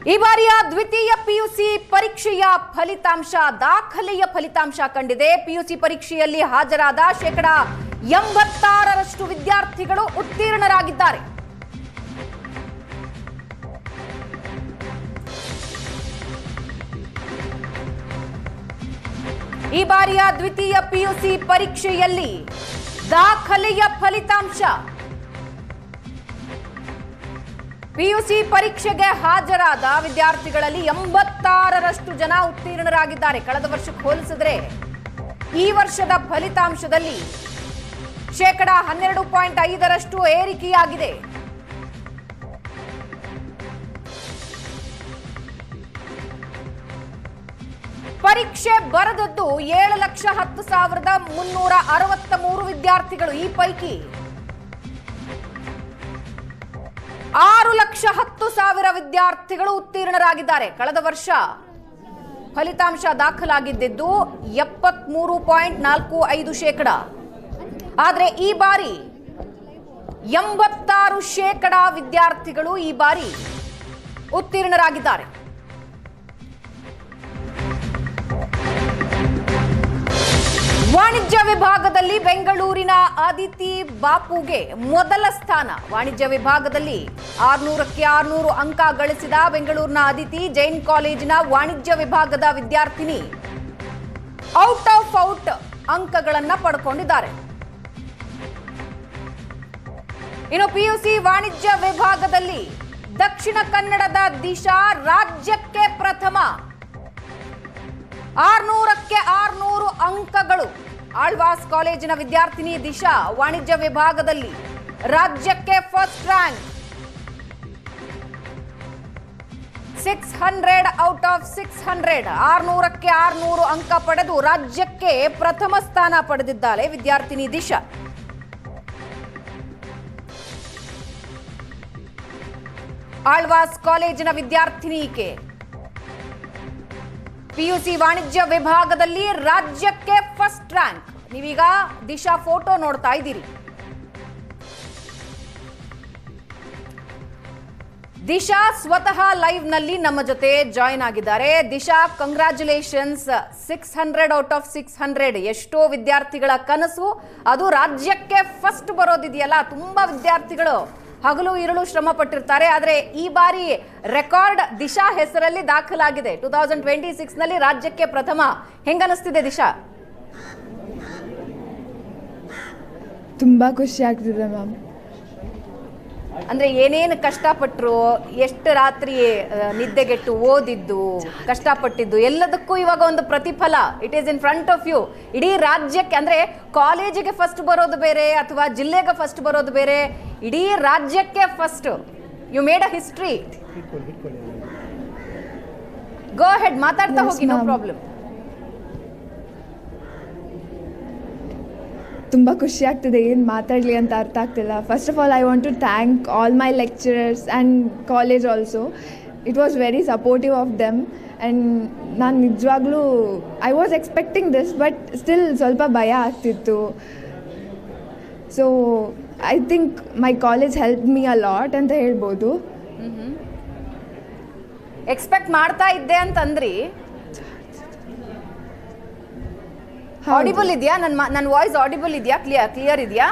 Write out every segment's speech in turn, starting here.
ಈ ಬಾರಿಯ ದ್ವಿತೀಯ ಪಿಯುಸಿ ಪರೀಕ್ಷೆಯ ಫಲಿತಾಂಶ ದಾಖಲೆಯ ಫಲಿತಾಂಶ ಕಂಡಿದೆ. ಪಿಯುಸಿ ಪರೀಕ್ಷೆಯಲ್ಲಿ ಹಾಜರಾದ 86% ವಿದ್ಯಾರ್ಥಿಗಳು ಉತ್ತೀರ್ಣರಾಗಿದ್ದಾರೆ. ಈ ಬಾರಿಯ ದ್ವಿತೀಯ ಪಿಯುಸಿ ಪರೀಕ್ಷೆಯಲ್ಲಿ ದಾಖಲೆಯ ಫಲಿತಾಂಶ ಪಿಯುಸಿ ಪರೀಕ್ಷೆಗೆ ಹಾಜರಾದ ವಿದ್ಯಾರ್ಥಿಗಳಲ್ಲಿ 86% ಜನ ಉತ್ತೀರ್ಣರಾಗಿದ್ದಾರೆ. ಕಳೆದ ವರ್ಷಕ್ಕೆ ಹೋಲಿಸಿದ್ರೆ ಈ ವರ್ಷದ ಫಲಿತಾಂಶದಲ್ಲಿ 12.5% ಏರಿಕೆಯಾಗಿದೆ. ಪರೀಕ್ಷೆ ಬರೆದದ್ದು 7,10,363 ವಿದ್ಯಾರ್ಥಿಗಳು. ಈ ಪೈಕಿ 6,10,000 ವಿದ್ಯಾರ್ಥಿಗಳು ಉತ್ತೀರ್ಣರಾಗಿದ್ದಾರೆ. ಕಳೆದ ವರ್ಷ ಫಲಿತಾಂಶ ದಾಖಲಾಗಿದ್ದು 73.45%. ಆದರೆ ಈ ಬಾರಿ 86% ವಿದ್ಯಾರ್ಥಿಗಳು ಈ ಬಾರಿ ಉತ್ತೀರ್ಣರಾಗಿದ್ದಾರೆ. ವಾಣಿಜ್ಯ ವಿಭಾಗದಲ್ಲಿ ಬೆಂಗಳೂರಿನ ಅದಿತಿ ಬಾಪುಗೆ ಮೊದಲ ಸ್ಥಾನ. ವಾಣಿಜ್ಯ ವಿಭಾಗದಲ್ಲಿ 600ಕ್ಕೆ 600 ಅಂಕ ಗಳಿಸಿದ ಬೆಂಗಳೂರಿನ ಅದಿತಿ ಜೈನ್ ಕಾಲೇಜಿನ ವಾಣಿಜ್ಯ ವಿಭಾಗದ ವಿದ್ಯಾರ್ಥಿನಿ ಔಟ್ ಅಂಕಗಳನ್ನು ಪಡ್ಕೊಂಡಿದ್ದಾರೆ. ಇನ್ನು ಪಿಯುಸಿ ವಾಣಿಜ್ಯ ವಿಭಾಗದಲ್ಲಿ ದಕ್ಷಿಣ ಕನ್ನಡದ ದಿಶಾ ರಾಜ್ಯಕ್ಕೆ ಪ್ರಥಮ. 600ಕ್ಕೆ 600 ಅಂಕಗಳು. ಆಳ್ವಾಸ್ ಕಾಲೇಜಿನ ವಿದ್ಯಾರ್ಥಿನಿ ದಿಶಾ ವಾಣಿಜ್ಯ ವಿಭಾಗದಲ್ಲಿ ರಾಜ್ಯಕ್ಕೆ ಫಸ್ಟ್ ರ್ಯಾಂಕ್. 600 out of 600. 600ಕ್ಕೆ 600 ಅಂಕ ಪಡೆದು ರಾಜ್ಯಕ್ಕೆ ಪ್ರಥಮ ಸ್ಥಾನ ಪಡೆದಿದ್ದಾಳೆ ವಿದ್ಯಾರ್ಥಿನಿ ದಿಶಾ. ಆಳ್ವಾಸ್ ಕಾಲೇಜಿನ ವಿದ್ಯಾರ್ಥಿನಿಗೆ ಪಿಯುಸಿ ವಾಣಿಜ್ಯ ವಿಭಾಗದಲ್ಲಿ ರಾಜ್ಯಕ್ಕೆ ಫಸ್ಟ್ ರ್ಯಾಂಕ್. ನೀವೀಗ ದಿಶಾ ಫೋಟೋ ನೋಡ್ತಾ ಇದ್ದೀರಿ. ದಿಶಾ ಸ್ವತಃ ಲೈವ್ ನಲ್ಲಿ ನಮ್ಮ ಜೊತೆ ಜಾಯಿನ್ ಆಗಿದ್ದಾರೆ. ದಿಶಾ, ಕಂಗ್ರಾಚುಲೇಷನ್ಸ್. 600 ಔಟ್ ಆಫ್ 600 ಎಷ್ಟೋ ವಿದ್ಯಾರ್ಥಿಗಳ ಕನಸು. ಅದು ರಾಜ್ಯಕ್ಕೆ ಫಸ್ಟ್ ಬರೋದಿದೆಯಲ್ಲ, ತುಂಬಾ ವಿದ್ಯಾರ್ಥಿಗಳು ಹಗಲು ಇರಳು ಶ್ರಮ ಪಟ್ಟಿರ್ತಾರೆ. ಆದರೆ ಈ ಬಾರಿ ರೆಕಾರ್ಡ್ ದಿಶಾ ಹೆಸರಲ್ಲಿ ದಾಖಲಾಗಿದೆ. 2026 ನಲ್ಲಿ ರಾಜ್ಯಕ್ಕೆ ಪ್ರಥಮ. ಹೆಂಗನಿಸ್ತಿದೆ ದಿಶಾ? ತುಂಬಾ ಖುಷಿ ಆಗ್ತಿದೆ ಮ್ಯಾಮ್. ಅಂದ್ರೆ ಏನೇನು ಕಷ್ಟಪಟ್ಟರು, ಎಷ್ಟು ರಾತ್ರಿ ನಿದ್ದೆಗೆಟ್ಟು ಓದಿದ್ದು, ಕಷ್ಟಪಟ್ಟಿದ್ದು ಎಲ್ಲದಕ್ಕೂ ಇವಾಗ ಒಂದು ಪ್ರತಿಫಲ. It is in front of you. ಇಡೀ ರಾಜ್ಯಕ್ಕೆ, ಅಂದ್ರೆ ಕಾಲೇಜಿಗೆ ಫಸ್ಟ್ ಬರೋದು ಬೇರೆ ಅಥವಾ ಜಿಲ್ಲೆಗೆ ಫಸ್ಟ್ ಬರೋದು ಬೇರೆ, ಇಡೀ ರಾಜ್ಯಕ್ಕೆ first. You made a history. Go ahead, ಮಾತಾಡ್ತಾ ಹೋಗಿ, ನೋ ಪ್ರಾಬ್ಲಮ್. ತುಂಬ ಖುಷಿ ಆಗ್ತಿದೆ, ಏನು ಮಾತಾಡಲಿ ಅಂತ ಅರ್ಥ ಆಗ್ತಿಲ್ಲ. First of all I want to thank all my lecturers and college also. It was very supportive of them. And ನಾನು ನಿಜವಾಗ್ಲೂ I was expecting this, but still ಸ್ವಲ್ಪ ಭಯ ಆಗ್ತಿತ್ತು. So I think my college help me a lot ಅಂತ ಹೇಳ್ಬೋದು. Expect ಮಾಡ್ತಾ ಇದ್ದೆ ಅಂತಂದ್ರಿ. Audible ಇದೆಯಾ? ನನ್ನ ವಾಯ್ಸ್ ಆಡಿಬಲ್ ಇದೆಯಾ? ಕ್ಲಿಯರ್ ಇದೆಯಾ?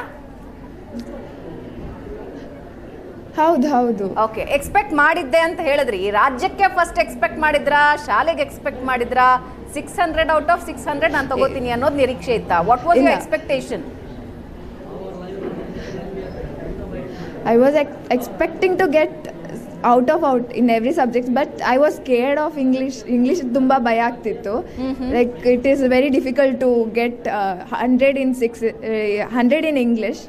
ಹೌದು. ಓಕೆ. ಎಕ್ಸ್ಪೆಕ್ಟ್ ಮಾಡಿದ್ದೆ ಅಂತ ಹೇಳಿದ್ರಿ. ರಾಜ್ಯಕ್ಕೆ ಫಸ್ಟ್ ಎಕ್ಸ್ಪೆಕ್ಟ್ ಮಾಡಿದ್ರಾ, ಶಾಲೆಗೆ ಎಕ್ಸ್ಪೆಕ್ಟ್ ಮಾಡಿದ್ರಾ? 600 ಔಟ್ ಆಫ್ 600 ನಾನು ತಗೋತೀನಿ ಅನ್ನೋದು ನಿರೀಕ್ಷೆ ಇತ್ತಾ? What was your expectation? I was expecting to get out in every subject, but I was scared of English ತುಂಬಾ ಭಯ ಆಗ್ತಿತ್ತು. Like it is very difficult to get 100 in English.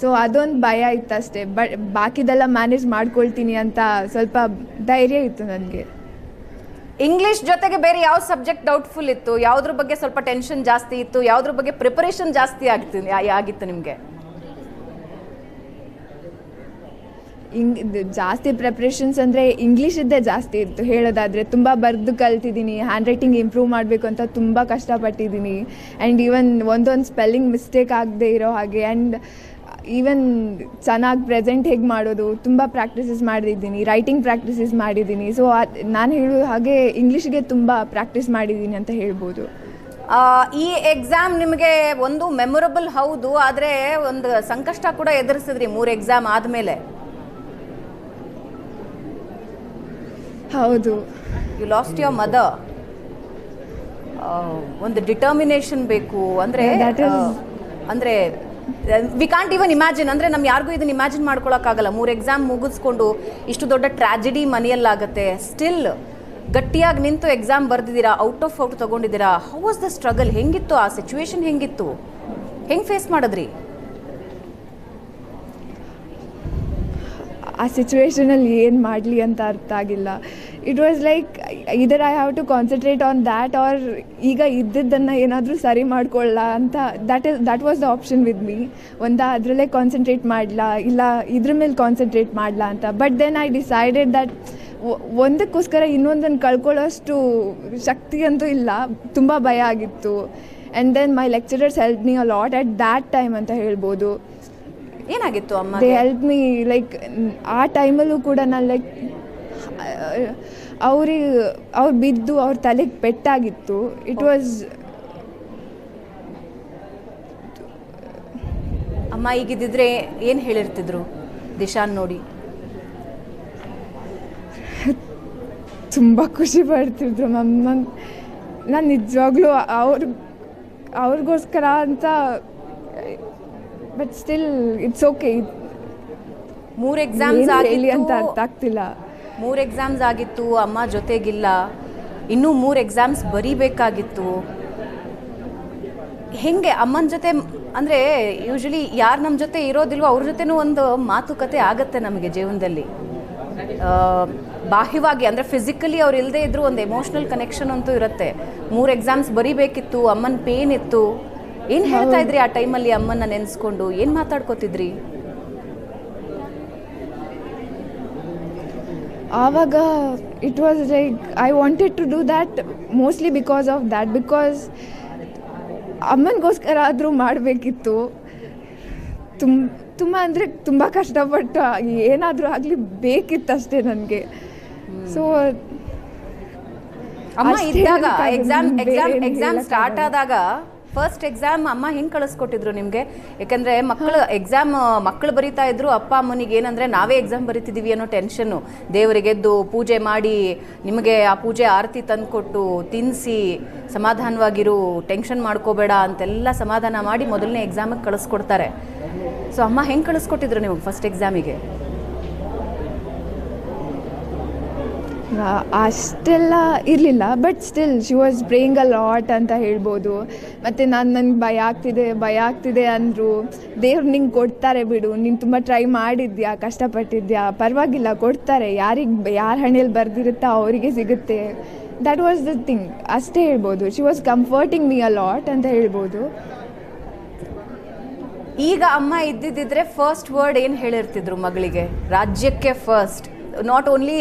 So ಅದೊಂದು ಭಯ ಇತ್ತು ಅಷ್ಟೇ. ಬಟ್ ಬಾಕಿದೆಲ್ಲ ಮ್ಯಾನೇಜ್ ಮಾಡ್ಕೊಳ್ತೀನಿ ಅಂತ ಸ್ವಲ್ಪ ಧೈರ್ಯ ಇತ್ತು ನನಗೆ. ಇಂಗ್ಲಿಷ್ ಜೊತೆಗೆ ಬೇರೆ ಯಾವ ಸಬ್ಜೆಕ್ಟ್ ಡೌಟ್ಫುಲ್ ಇತ್ತು? ಯಾವುದ್ರ ಬಗ್ಗೆ ಸ್ವಲ್ಪ ಟೆನ್ಷನ್ ಜಾಸ್ತಿ ಇತ್ತು? ಯಾವುದ್ರ ಬಗ್ಗೆ ಪ್ರಿಪರೇಷನ್ ಜಾಸ್ತಿ ಆಗಿತ್ತು ನಿಮಗೆ? ಜಾಸ್ತಿ ಪ್ರಿಪ್ರೇಷನ್ಸ್ ಅಂದರೆ ಇಂಗ್ಲೀಷಿದ್ದೇ ಜಾಸ್ತಿ ಇತ್ತು ಹೇಳೋದಾದರೆ. ತುಂಬ ಬರೆದು ಕಲ್ತಿದ್ದೀನಿ, ಹ್ಯಾಂಡ್ ರೈಟಿಂಗ್ ಇಂಪ್ರೂವ್ ಮಾಡಬೇಕು ಅಂತ ತುಂಬ ಕಷ್ಟಪಟ್ಟಿದ್ದೀನಿ. ಆ್ಯಂಡ್ ಈವನ್ ಒಂದೊಂದು ಸ್ಪೆಲ್ಲಿಂಗ್ ಮಿಸ್ಟೇಕ್ ಆಗದೆ ಇರೋ ಹಾಗೆ. ಆ್ಯಂಡ್ ಈವನ್ ಚೆನ್ನಾಗಿ ಪ್ರೆಸೆಂಟ್ ಹೇಗೆ ಮಾಡೋದು ತುಂಬ ಪ್ರಾಕ್ಟೀಸಸ್ ಮಾಡಿದ್ದೀನಿ, ರೈಟಿಂಗ್ ಪ್ರಾಕ್ಟೀಸಸ್ ಮಾಡಿದ್ದೀನಿ. ಸೊ ನಾನು ಹೇಳೋ ಹಾಗೆ ಇಂಗ್ಲೀಷ್ಗೆ ತುಂಬ ಪ್ರಾಕ್ಟೀಸ್ ಮಾಡಿದ್ದೀನಿ ಅಂತ ಹೇಳ್ಬೋದು. ಈ ಎಕ್ಸಾಮ್ ನಿಮಗೆ ಒಂದು ಮೆಮೊರಬಲ್ ಹೌದು, ಆದರೆ ಒಂದು ಸಂಕಷ್ಟ ಕೂಡ ಎದುರಿಸಿದ್ರಿ 3 ಎಕ್ಸಾಮ್ ಆದಮೇಲೆ. ಹೌದು. You lost your mother. ಒಂದು ಡಿಟರ್ಮಿನೇಷನ್ ಬೇಕು ಅಂದರೆ ಅಂದರೆ ವಿ ಕಾಂಟ್ ಇವನ್ ಇಮ್ಯಾಜಿನ್, ಅಂದರೆ ನಮ್ಗೆ ಯಾರಿಗೂ ಇದನ್ನು ಇಮ್ಯಾಜಿನ್ ಮಾಡ್ಕೊಳಕ್ಕಾಗಲ್ಲ. 3 ಎಕ್ಸಾಮ್ ಮುಗಿಸ್ಕೊಂಡು ಇಷ್ಟು ದೊಡ್ಡ ಟ್ರ್ಯಾಜಿಡಿ ಮನೆಯಲ್ಲಾಗುತ್ತೆ, ಸ್ಟಿಲ್ ಗಟ್ಟಿಯಾಗಿ ನಿಂತು ಎಕ್ಸಾಮ್ ಬರೆದಿದ್ದೀರಾ, ಔಟ್ ಆಫ್ ಔಟ್ ತೊಗೊಂಡಿದ್ದೀರಾ. How was the struggle? ಹೆಂಗಿತ್ತು ಆ ಸಿಚುವೇಶನ್? ಹೆಂಗಿತ್ತು? ಹೆಂಗೆ ಫೇಸ್ ಮಾಡಿದ್ರಿ? ಆ ಸಿಚುವೇಶನಲ್ಲಿ ಏನು ಮಾಡಲಿ ಅಂತ ಅರ್ಥ ಆಗಿಲ್ಲ. It was like either I have to concentrate on that or ಈಗ ಇದ್ದಿದ್ದನ್ನು ಏನಾದರೂ ಸರಿ ಮಾಡ್ಕೊಳ್ಳ ಅಂತ. That was the option with me. ಅದರಲ್ಲೇ ಕಾನ್ಸಂಟ್ರೇಟ್ ಮಾಡಲಾ ಇಲ್ಲ ಇದ್ರ ಮೇಲೆ ಕಾನ್ಸಂಟ್ರೇಟ್ ಮಾಡಲಾ ಅಂತ. But then I decided that ಒಂದಕ್ಕೋಸ್ಕರ ಇನ್ನೊಂದನ್ನು ಕಳ್ಕೊಳ್ಳೋಷ್ಟು ಶಕ್ತಿ ಅಂತೂ ಇಲ್ಲ. ತುಂಬ ಭಯ ಆಗಿತ್ತು. And then my lecturers help me a lot at that time ಅಂತ ಹೇಳ್ಬೋದು. ಏನಾಗಿತ್ತು ಅಮ್ಮ? ದೇ ಹೆಲ್ಪ್ ಮೀ ಲೈಕ್ ಆ ಟೈಮಲ್ಲೂ ಕೂಡ ನಾನು ಲೈಕ್ ಅವ್ರು ಬಿದ್ದು ಅವ್ರ ತಲೆಗೆ ಪೆಟ್ಟಾಗಿತ್ತು. ಇಟ್ ವಾಸ್ ಅಮ್ಮ ಈಗಿದ್ದಿದ್ರೆ ಏನು ಹೇಳಿರ್ತಿದ್ರು ದಿಶಾನ್ ನೋಡಿ? ತುಂಬ ಖುಷಿ ಪಡ್ತಿದ್ರು ಮ್ಯಾಮ್. ನಾನು ನಿಜವಾಗ್ಲೂ ಅವ್ರಿಗೋಸ್ಕರ ಅಂತ. But still it's okay. 3 exams ಹೇಳಿ ಅಂತ ಅರ್ಥ ಆಗ್ತಿಲ್ಲ. 3 ಎಕ್ಸಾಮ್ಸ್ ಆಗಿತ್ತು, ಅಮ್ಮ ಜೊತೆಗಿಲ್ಲ, ಇನ್ನೂ 3 ಎಕ್ಸಾಮ್ಸ್ ಬರೀಬೇಕಾಗಿತ್ತು. ಹೆಂಗೆ ಅಮ್ಮನ ಜೊತೆ? ಅಂದರೆ ಯೂಶ್ವಲಿ ಯಾರು ನಮ್ಮ ಜೊತೆ ಇರೋದಿಲ್ವೋ ಅವ್ರ ಜೊತೆನೂ ಒಂದು ಮಾತುಕತೆ ಆಗುತ್ತೆ ನಮಗೆ ಜೀವನದಲ್ಲಿ. ಬಾಹ್ಯವಾಗಿ ಅಂದರೆ ಫಿಸಿಕಲಿ ಅವ್ರು ಇಲ್ಲದೇ ಇದ್ದರೂ ಒಂದು ಎಮೋಷ್ನಲ್ ಕನೆಕ್ಷನ್ ಅಂತೂ ಇರುತ್ತೆ. 3 ಎಕ್ಸಾಮ್ಸ್ ಬರೀಬೇಕಿತ್ತು, ಅಮ್ಮನ ಪೇನ್ ಇತ್ತು. ಏನು ಹೇಳ್ತಾ ಇದ್ರಿ ಆ ಟೈಮಲ್ಲಿ ಅಮ್ಮನ ನೆನೆಸ್ಕೊಂಡು? ಏನು ಮಾತಾಡ್ಕೋತಿದ್ರಿ? ಆವಾಗ it was like I wanted to do that mostly because of that. Because ಅಮ್ಮನಿಗೋಸ್ಕರ ಆದರೂ ಮಾಡಬೇಕಿತ್ತು. ತುಂಬ ಅಂದರೆ ತುಂಬ ಕಷ್ಟಪಟ್ಟು ಏನಾದರೂ ಆಗಲಿ ಬೇಕಿತ್ತಷ್ಟೇ ನನಗೆ. ಸೊ ಅಮ್ಮ ಇದ್ದಾಗ ಎಕ್ಸಾಮ್ ಸ್ಟಾರ್ಟ್ ಆದಾಗ ಫಸ್ಟ್ ಎಕ್ಸಾಮ್ ಅಮ್ಮ ಹೆಂಗೆ ಕಳಿಸ್ಕೊಟ್ಟಿದ್ರು ನಿಮಗೆ? ಯಾಕಂದರೆ ಮಕ್ಕಳು ಬರೀತಾ ಇದ್ರು, ಅಪ್ಪ ಅಮ್ಮನಿಗೆ ಏನಂದರೆ ನಾವೇ ಎಕ್ಸಾಮ್ ಬರೀತಿದ್ದೀವಿ ಅನ್ನೋ ಟೆನ್ಷನ್ನು. ದೇವರಿಗೆದ್ದು ಪೂಜೆ ಮಾಡಿ ನಿಮಗೆ ಆ ಪೂಜೆ ಆರತಿ ತಂದುಕೊಟ್ಟು ತಿನ್ನಿಸಿ ಸಮಾಧಾನವಾಗಿರು, ಟೆನ್ಷನ್ ಮಾಡ್ಕೋಬೇಡ ಅಂತೆಲ್ಲ ಸಮಾಧಾನ ಮಾಡಿ ಮೊದಲನೇ ಎಕ್ಸಾಮಿಗೆ ಕಳಿಸ್ಕೊಡ್ತಾರೆ. ಸೊ ಅಮ್ಮ ಹೆಂಗೆ ಕಳಿಸ್ಕೊಟ್ಟಿದ್ರು ನಿಮಗೆ ಫಸ್ಟ್ ಎಕ್ಸಾಮಿಗೆ? ಅಷ್ಟೆಲ್ಲ ಇರಲಿಲ್ಲ. But still she was praying a lot ಅಂತ ಹೇಳ್ಬೋದು. ಮತ್ತು ನನಗೆ ಭಯ ಆಗ್ತಿದೆ ಅಂದರು. ದೇವ್ರು ನಿಂಗೆ ಕೊಡ್ತಾರೆ ಬಿಡು, ನೀನು ತುಂಬ ಟ್ರೈ ಮಾಡಿದ್ಯಾ, ಕಷ್ಟಪಟ್ಟಿದ್ಯಾ, ಪರವಾಗಿಲ್ಲ ಕೊಡ್ತಾರೆ. ಯಾರ ಹಣೆಯಲ್ಲಿ ಬರೆದಿರುತ್ತೋ ಅವರಿಗೆ ಸಿಗುತ್ತೆ. ದ್ಯಾಟ್ ವಾಸ್ ದ ಥಿಂಗ್ ಅಷ್ಟೇ ಹೇಳ್ಬೋದು. She was comforting me a lot ಅಂತ ಹೇಳ್ಬೋದು. ಈಗ ಅಮ್ಮ ಇದ್ದಿದ್ದಿದ್ರೆ ಫಸ್ಟ್ ವರ್ಡ್ ಏನು ಹೇಳಿರ್ತಿದ್ರು ಮಗಳಿಗೆ? ರಾಜ್ಯಕ್ಕೆ ಫಸ್ಟ್, ನಾಟ್ ಓನ್ಲಿ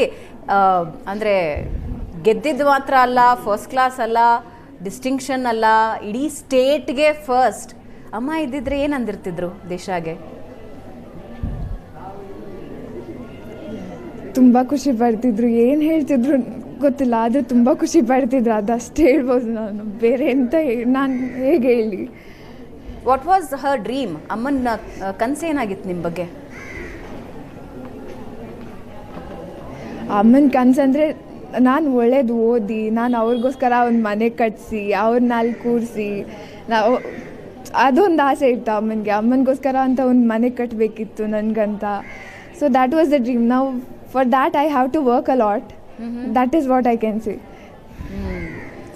ಅಂದರೆ ಗೆದ್ದಿದ್ದು ಮಾತ್ರ ಅಲ್ಲ, ಫಸ್ಟ್ ಕ್ಲಾಸ್ ಅಲ್ಲ, ಡಿಸ್ಟಿಂಕ್ಷನ್ ಅಲ್ಲ, ಇಡೀ ಸ್ಟೇಟ್ಗೆ ಫಸ್ಟ್. ಅಮ್ಮ ಇದ್ದಿದ್ರೆ ಏನು ಅಂದಿರ್ತಿದ್ರು ದಿಶಾಗೆ? ತುಂಬ ಖುಷಿ ಪಡ್ತಿದ್ರು. ಏನು ಹೇಳ್ತಿದ್ರು ಗೊತ್ತಿಲ್ಲ, ಆದರೆ ತುಂಬ ಖುಷಿ ಪಡ್ತಿದ್ರು. ಅದಷ್ಟೇ ಹೇಳ್ಬೋದು. ನಾನು ಬೇರೆ ಎಂತ ನಾನು ಹೇಗೆ ಹೇಳಿ? What was her dream? ಅಮ್ಮನ ಕನಸೇನಾಗಿತ್ತು ನಿಮ್ಮ ಬಗ್ಗೆ? ಅಮ್ಮನ ಕನಸಂದರೆ ನಾನು ಒಳ್ಳೇದು ಓದಿ, ನಾನು ಅವ್ರಿಗೋಸ್ಕರ ಒಂದು ಮನೆ ಕಟ್ಟಿಸಿ, ಅವ್ರನ್ನ ಅಲ್ಲಿ ಕೂರಿಸಿ, ನಾವು ಅದೊಂದು ಆಸೆ ಇತ್ತು ಅಮ್ಮನಿಗೆ. ಅಮ್ಮನಿಗೋಸ್ಕರ ಅಂತ ಒಂದು ಮನೆ ಕಟ್ಟಬೇಕಿತ್ತು ನನಗಂತ. So that was the dream. ನಾವು for that I have to work a lot. That is what I can say.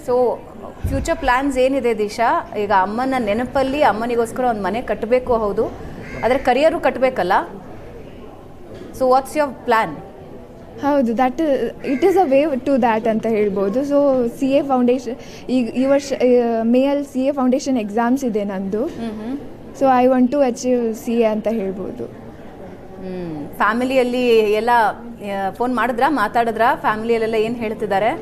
So future plans ಏನಿದೆ ದಿಶಾ? ಈಗ ಅಮ್ಮನ ನೆನಪಲ್ಲಿ ಅಮ್ಮನಿಗೋಸ್ಕರ ಒಂದು ಮನೆ ಕಟ್ಟಬೇಕು, ಹೌದು, ಆದರೆ ಕರಿಯರು ಕಟ್ಟಬೇಕಲ್ಲ. So what's your plan? ಹೌದು, it is a way to that ಅಂತ ಹೇಳ್ಬೋದು. ಸೊ CA ಫೌಂಡೇಶನ್ ಈ ವರ್ಷ ಮೇಯಲ್ಲಿ CA ಫೌಂಡೇಶನ್ ಎಕ್ಸಾಮ್ಸ್ ಇದೆ ನಂದು. So I want to achieve CA ಅಂತ ಹೇಳ್ಬೋದು. ಫ್ಯಾಮಿಲಿಯಲ್ಲಿ ಎಲ್ಲ ಫೋನ್ ಮಾತಾಡಿದ್ರಾ? ಫ್ಯಾಮಿಲಿಯಲ್ಲೆಲ್ಲ ಏನು ಹೇಳ್ತಿದ್ದಾರೆ?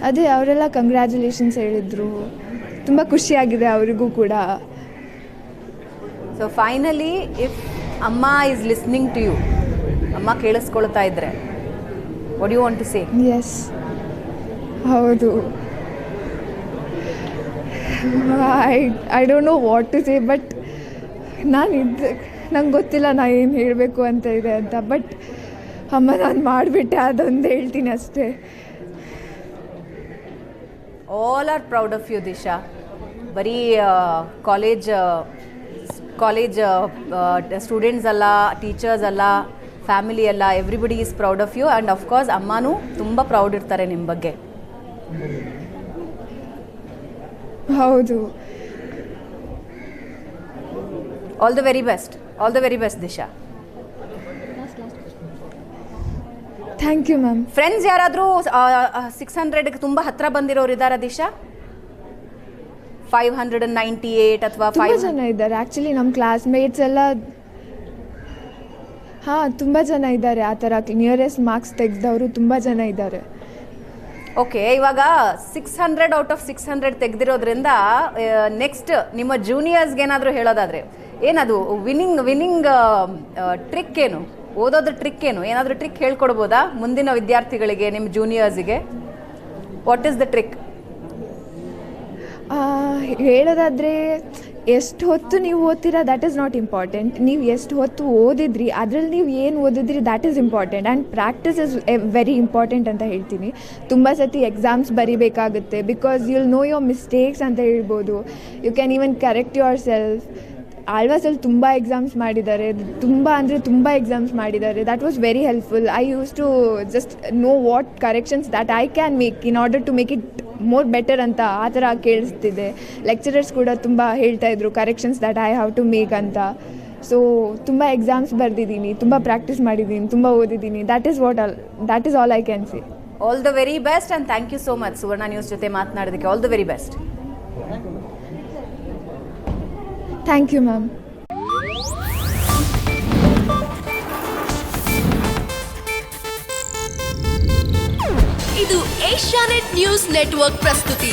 ಅದೇ ಅವರೆಲ್ಲ ಕಂಗ್ರ್ಯಾಚುಲೇಷನ್ಸ್ ಹೇಳಿದರು. ತುಂಬ ಖುಷಿಯಾಗಿದೆ ಅವರಿಗೂ ಕೂಡ. ಸೊ ಫೈನಲಿ ಇಫ್ ಅಮ್ಮ ಈಸ್ ಲಿಸ್ನಿಂಗ್ ಟು ಯು, ಅಮ್ಮ ಕೇಳಿಸ್ಕೊಳ್ತಾ ಇದ್ರೆ, what you want to say? Yes, ಹೌದು. I don't know what to say, but ನಂಗೆ ಗೊತ್ತಿಲ್ಲ ನಾ ಏನು ಹೇಳಬೇಕು ಅಂತ ಇದೆ ಅಂತ. ಬಟ್ ಅಮ್ಮ ನಾನು ಮಾಡಿಬಿಟ್ಟೆ, ಅದೊಂದು ಹೇಳ್ತೀನಿ ಅಷ್ಟೇ. All are proud of you Disha. ಬರೀ ಕಾಲೇಜ್ ಸ್ಟೂಡೆಂಟ್ಸ್ ಅಲ್ಲ, ಟೀಚರ್ಸ್ ಅಲ್ಲ, ಫ್ಯಾಮಿಲಿ ಅಲ್ಲ, everybody is proud of you. And of course ಅಮ್ಮನೂ ತುಂಬ ಪ್ರೌಡ್ ಇರ್ತಾರೆ ನಿಮ್ಮ ಬಗ್ಗೆ. ಹೌದು. All the very best, all the very best Disha. Thank you ma'am. Friends ಯಾರಾದರೂ 600ಗೆ ತುಂಬ ಹತ್ರ ಬಂದಿರೋರು ಇದ್ದಾರಾ ದಿಶಾ? 598 ಅಥವಾ ತುಂಬ ಜನ ಇದ್ದಾರೆ ಆ್ಯಕ್ಚುಲಿ. ನಮ್ಮ ಕ್ಲಾಸ್ಮೇಟ್ಸ್ ಎಲ್ಲ ತುಂಬ ಜನ ಇದ್ದಾರೆ. ಆ ಥರ ನಿಯರೆಸ್ಟ್ ಮಾರ್ಕ್ಸ್ ತೆಗೆದವರು ತುಂಬ ಜನ ಇದ್ದಾರೆ. ಓಕೆ, ಇವಾಗ 600 ಔಟ್ ಆಫ್ 600 ತೆಗೆದಿರೋದ್ರಿಂದ ನೆಕ್ಸ್ಟ್ ನಿಮ್ಮ ಜೂನಿಯರ್ಸ್ಗೆ ಏನಾದರೂ ಹೇಳೋದಾದರೆ ಏನದು ವಿನ್ನಿಂಗ್ ಟ್ರಿಕ್ ಏನು? ಓದೋದ್ರ ಟ್ರಿಕ್ ಏನು? ಏನಾದರೂ ಟ್ರಿಕ್ ಹೇಳ್ಕೊಡ್ಬೋದಾ ಮುಂದಿನ ವಿದ್ಯಾರ್ಥಿಗಳಿಗೆ, ನಿಮ್ಮ ಜೂನಿಯರ್ಸಿಗೆ? What is the trick? ಹೇಳೋದಾದರೆ, ಎಷ್ಟು ಹೊತ್ತು ನೀವು ಓದ್ತೀರಾ ದ್ಯಾಟ್ ಈಸ್ ನಾಟ್ ಇಂಪಾರ್ಟೆಂಟ್. ನೀವು ಎಷ್ಟು ಹೊತ್ತು ಓದಿದ್ರಿ, ಅದರಲ್ಲಿ ನೀವು ಏನು ಓದಿದ್ರಿ that is important. And practice is very important ಅಂತ ಹೇಳ್ತೀನಿ. ತುಂಬ ಸತಿ ಎಕ್ಸಾಮ್ಸ್ ಬರೀಬೇಕಾಗುತ್ತೆ, because you'll know your mistakes ಅಂತ ಹೇಳ್ಬೋದು. You can even correct yourself. ಆಳ್ವಾಸಲ್ಲಿ ತುಂಬ ಎಕ್ಸಾಮ್ಸ್ ಮಾಡಿದ್ದಾರೆ, ತುಂಬ ಎಕ್ಸಾಮ್ಸ್ ಮಾಡಿದ್ದಾರೆ. That was very helpful. I use to just know what corrections that I can make in order to make it more better ಅಂತ ಆ ಥರ ಕೇಳಿಸ್ತಿದೆ. ಲೆಕ್ಚರರ್ಸ್ ಕೂಡ ತುಂಬ ಹೇಳ್ತಾಯಿದ್ರು corrections that I have to make ಅಂತ. ಸೊ ತುಂಬ ಎಕ್ಸಾಮ್ಸ್ ಬರೆದಿದ್ದೀನಿ, ತುಂಬ ಪ್ರಾಕ್ಟೀಸ್ ಮಾಡಿದ್ದೀನಿ, ತುಂಬ ಓದಿದ್ದೀನಿ. That is all I can say. All the very best and thank you so much Suvarna news ಜೊತೆ ಮಾತನಾಡೋದಕ್ಕೆ. All the very best. Thank you ma'am. ಇದು ಏಷ್ಯಾನೆಟ್ ನ್ಯೂಸ್ ನೆಟ್ವರ್ಕ್ ಪ್ರಸ್ತುತಿ.